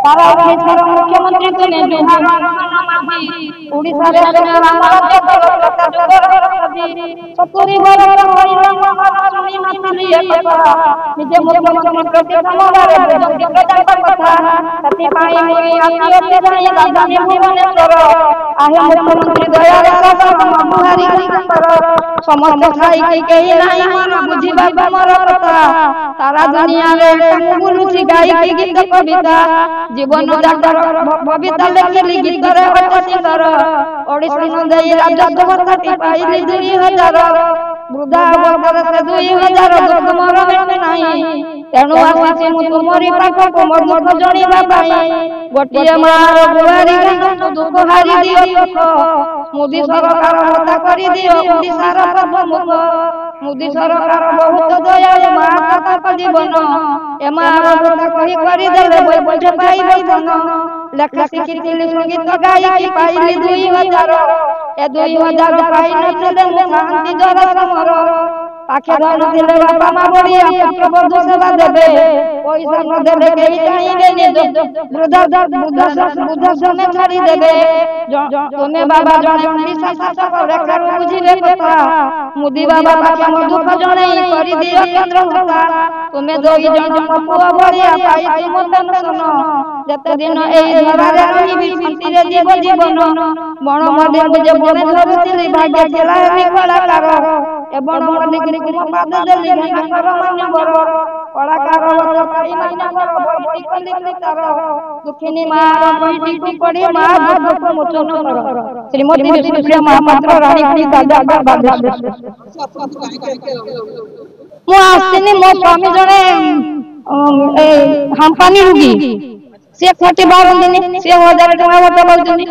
सारा ओडिशार मुख्यमंत्री तुमे जुहार ओडिशा रे तुमे राम राज्य करता जुगर करती सतुरी वर्ष होइला मन सुनी नथली ए कथा निजे मुख्यमंत्री प्रति समवारे बुझती प्रजा कथा सती पाई मुई आतियो के जाई राजधानी भुवनेश्वर आहे मुख्यमंत्री दया शासन बुहारी कर समस्त खाई के नाही मन बुझिबा मोर कथा सारा दुनिया रे बुलुची गाई के गीत कविता जीवन जाकर बबिता लेखिली गीत रे हटसी कर ओडिसा न देई राजस्व भत्ता पाइली 2000 वृद्धा वर्ग से 2000 दुख मोर भेटे नाही तेणु आसी मु तुमरी पाखको मोर दुख जणीबा पाई गोटिए मार बुहारी गाँव दुख हारी दियो सुख मोदी सरकार हत्या करी दियो ओडिसार प्रमुख मोदी सरकार बहुत दयालु माता जीवन एमा हत्या कही करी देले बैठे पाइबे धन लेखा शिखिली संगीत गाई की पाइली 2000 ए 2000 पाई नथले मु शांति जरा समर पाखे धरथिले बापा मा बड़िया पुत्र बधू सेवा देबे पैसा न देबे केही चाहिबे नि बुद्ध समय छाड़ी देबे तुमे बाबा जणे ओडिशा शासक रेखार बुझिबे कथा मोदी बाबा पाखे म दुख जणे करी दियो केंद्र होता तुमे दोई जण पुआ भरिया पाई तुम पेंशन जते दिन एई धरारे रहिबी शांति रे जीवन बण मदे जे बने धरथिली भाग्य खेला रे कलाकार ए बण मदे के पाद देली नाकर मान्यवर कलाकार वत पाई मान्यवर बड़ी कली तार दुखिनी मा बैठी को पड़ी मा दुख मोचन कर श्रीमती विष्णुप्रिया महापात्र रानी दादा बाबा मु आसिनी मो स्वामी जने हांपानी रुगी से खटी बारंदिनी से 1000 टका भत्ता पाउछनी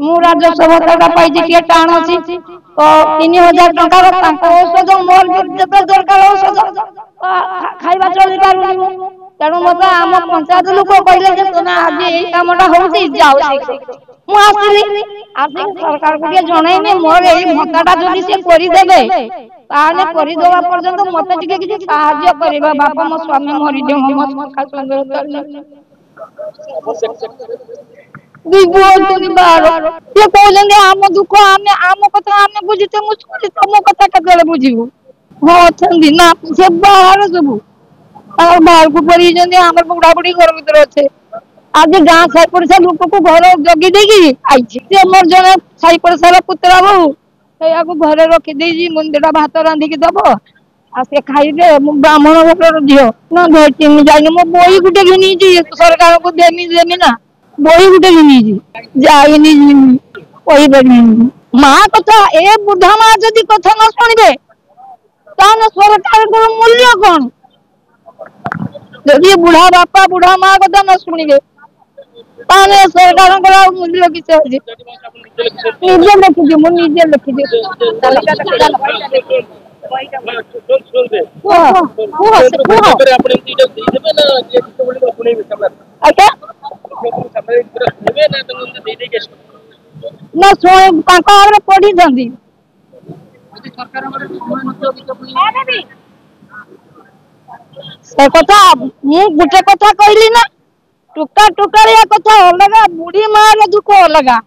मु राजस्व भत्ता पाइछि के टाण अछि तो 3000 टका तांको औषध मोर जते दरकार औषध खाइबा चली पारुनी मु तेणु मत आम पंचायत लोक कहले जे तोना आज एई कामटा होउछि जाउ मु आसिली आसिक सरकार को के जणाइमे मोर एई भत्ताटा जदि से करि देबे ताने करि देबा पर्यंत मते टिके किछि सहाय्य करिबा बापा मो स्वामी मरि दे हम सखा संगे करले दुई बार ये कहले आम दुख आम कथा आम बुझते मुझे तुम कथा केतले बुझिबू हो छंदी ना से बाहर सबू और बाहर को पड़ी जंदे हमर बुढ़ा बुढ़ी घर भीतर अच्छे आज गां साई पड़सा लोक को घर जगी देगी आइछि से मोर जने साई पड़सा पुत्रा बहु या को घरे रखी देजी मुंडेटा भात रांधी के दबो आ से खाइबे मु ब्राह्मण घर झियो ना भेटी मु जाई मो बोई गुटे घिनी जी सरकार को देमी ना बोई गुटे घिनी जी जाईनी जी कोई बनी मां कथा ए बुढ़ा मां जदी कथा न सुनिबे ताने सरकार को मूल्य कोन जदी बुढ़ा बापा बुढ़ा मां कथा न सुनिबे ताने सरकार को मूल्य किसे अछि निजे लिखि दे मु निजे लिखि दे तालिका लिखि ना पढ़ी से कथा मु गुटे कथा कहली ना टुका टुकारिया कथा अलगा बुढ़ी मार दुख अलगा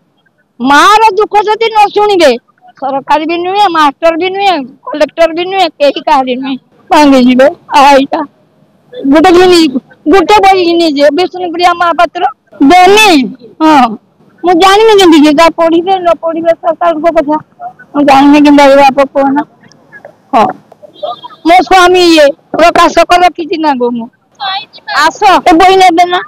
मार दुख जदि न सुनिबे सरकार भी नुहे मास्टर भी नुहे कलेक्टर भी नुहे केही काहरी नुहे भांगी जीवे आइटा गुटे बही घिनी जे विष्णुप्रिया महापात्र देनी हां मु जानि ने जे जा पढ़िबे न पढ़िबे सरकार को कथा मु जानि ने कि बाप कोना हां मो स्वामी ये प्रकाशक रखी ना गो मु आसो ए बही नेबे ना